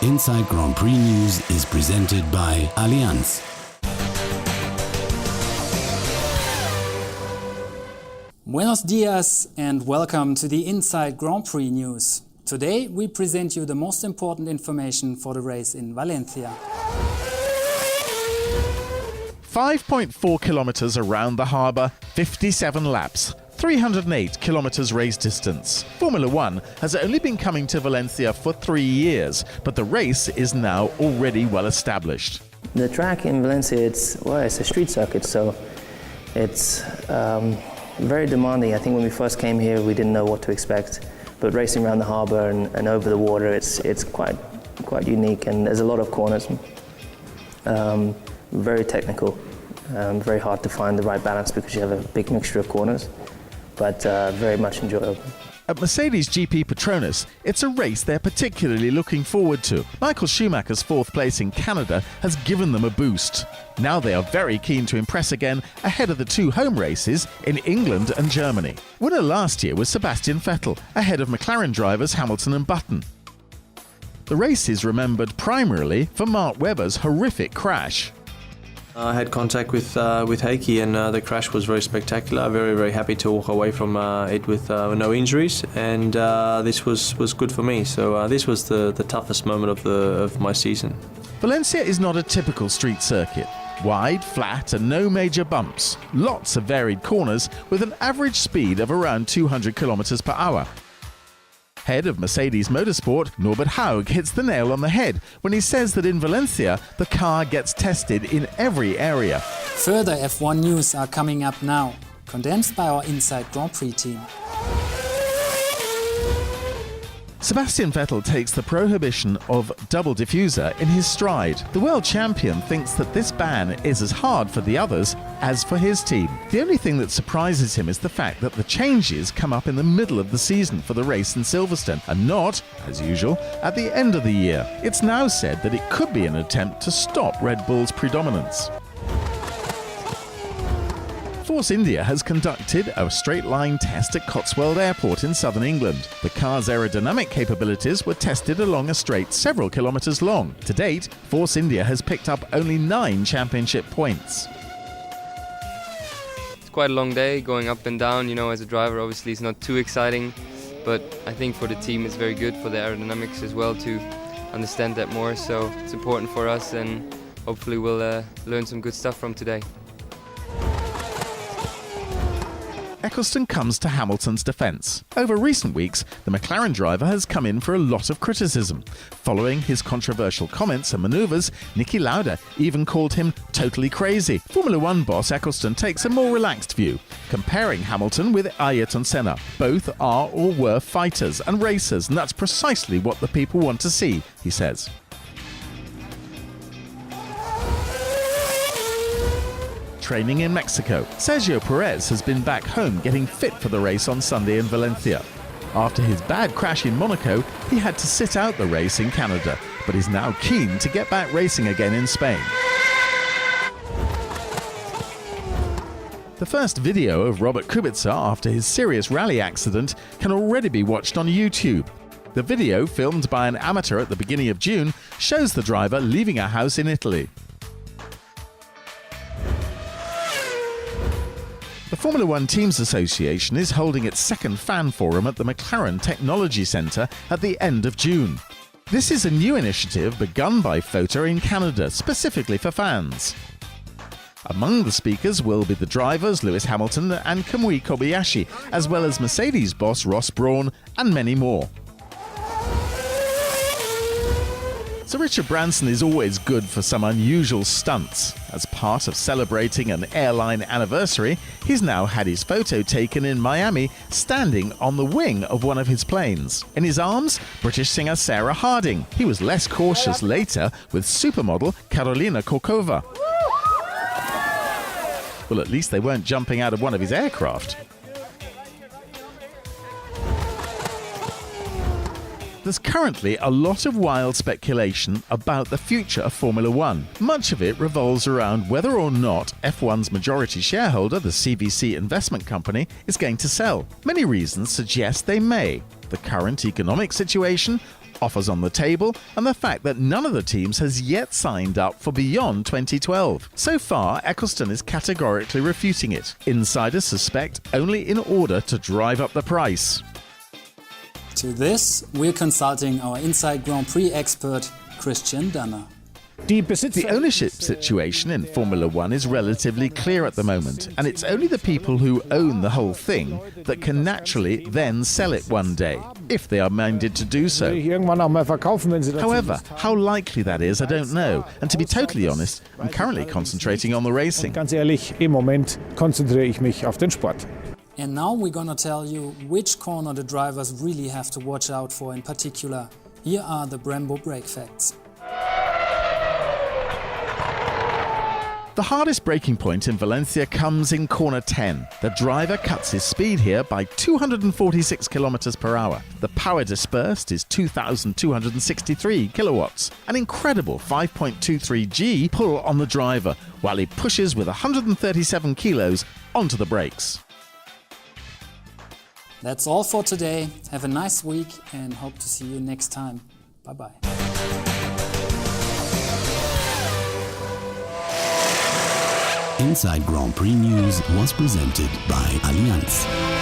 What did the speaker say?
Inside Grand Prix News is presented by Allianz. Buenos dias and welcome to the Inside Grand Prix News. Today we present you the most important information for the race in Valencia. 5.4 kilometers around the harbour, 57 laps, 308 kilometers race distance. Formula One has only been coming to Valencia for 3 years, but the race is now already well established. The track in Valencia, it's a street circuit, so it's very demanding. I think when we first came here, we didn't know what to expect, but racing around the harbour and over the water, it's quite unique, and there's a lot of corners. Very technical, very hard to find the right balance because you have a big mixture of corners, but very much enjoyable. At Mercedes GP Petronas, it's a race they're particularly looking forward to. Michael Schumacher's fourth place in Canada has given them a boost. Now they are very keen to impress again ahead of the two home races in England and Germany. Winner last year was Sebastian Vettel, ahead of McLaren drivers Hamilton and Button. The race is remembered primarily for Mark Webber's horrific crash. I had contact with Heikki, and the crash was very spectacular. Very, very happy to walk away from it with no injuries, and this was good for me. So this was the toughest moment of my season. Valencia is not a typical street circuit. Wide, flat and no major bumps. Lots of varied corners with an average speed of around 200 kilometers per hour. Head of Mercedes Motorsport, Norbert Haug, hits the nail on the head when he says that in Valencia, the car gets tested in every area. Further F1 news are coming up now, condensed by our Inside Grand Prix team. Sebastian Vettel takes the prohibition of double diffuser in his stride. The world champion thinks that this ban is as hard for the others as for his team. The only thing that surprises him is the fact that the changes come up in the middle of the season for the race in Silverstone and not, as usual, at the end of the year. It's now said that it could be an attempt to stop Red Bull's predominance. Force India has conducted a straight-line test at Cotswold Airport in southern England. The car's aerodynamic capabilities were tested along a straight several kilometres long. To date, Force India has picked up only 9 championship points. It's quite a long day going up and down. As a driver, obviously it's not too exciting, but I think for the team it's very good for the aerodynamics as well to understand that more. So it's important for us, and hopefully we'll learn some good stuff from today. Eccleston comes to Hamilton's defence. Over recent weeks, the McLaren driver has come in for a lot of criticism. Following his controversial comments and manoeuvres, Niki Lauda even called him totally crazy. Formula One boss Eccleston takes a more relaxed view, comparing Hamilton with Ayrton Senna. Both are or were fighters and racers, and that's precisely what the people want to see, he says. Training in Mexico. Sergio Perez has been back home getting fit for the race on Sunday in Valencia. After his bad crash in Monaco, he had to sit out the race in Canada, but is now keen to get back racing again in Spain. The first video of Robert Kubica after his serious rally accident can already be watched on YouTube. The video, filmed by an amateur at the beginning of June, shows the driver leaving a house in Italy. The Formula One Teams Association is holding its second fan forum at the McLaren Technology Centre at the end of June. This is a new initiative begun by FOTA in Canada, specifically for fans. Among the speakers will be the drivers Lewis Hamilton and Kamui Kobayashi, as well as Mercedes boss Ross Brawn and many more. Sir Richard Branson is always good for some unusual stunts. As part of celebrating an airline anniversary, he's now had his photo taken in Miami, standing on the wing of one of his planes. In his arms, British singer Sarah Harding. He was less cautious later with supermodel Karolina Kokova. Well, at least they weren't jumping out of one of his aircraft. There's currently a lot of wild speculation about the future of Formula One. Much of it revolves around whether or not F1's majority shareholder, the CVC investment company, is going to sell. Many reasons suggest they may. The current economic situation, offers on the table, and the fact that none of the teams has yet signed up for beyond 2012. So far, Eccleston is categorically refuting it. Insiders suspect only in order to drive up the price. To this, we're consulting our Inside Grand Prix expert, Christian Danner. The ownership situation in Formula One is relatively clear at the moment, and it's only the people who own the whole thing that can naturally then sell it one day, if they are minded to do so. However, how likely that is, I don't know, and to be totally honest, I'm currently concentrating on the racing. And now we're gonna tell you which corner the drivers really have to watch out for in particular. Here are the Brembo brake facts. The hardest braking point in Valencia comes in corner 10. The driver cuts his speed here by 246 kilometers per hour. The power dispersed is 2,263 kilowatts. An incredible 5.23 G pull on the driver, while he pushes with 137 kilos onto the brakes. That's all for today. Have a nice week and hope to see you next time. Bye-bye. Inside Grand Prix News was presented by Allianz.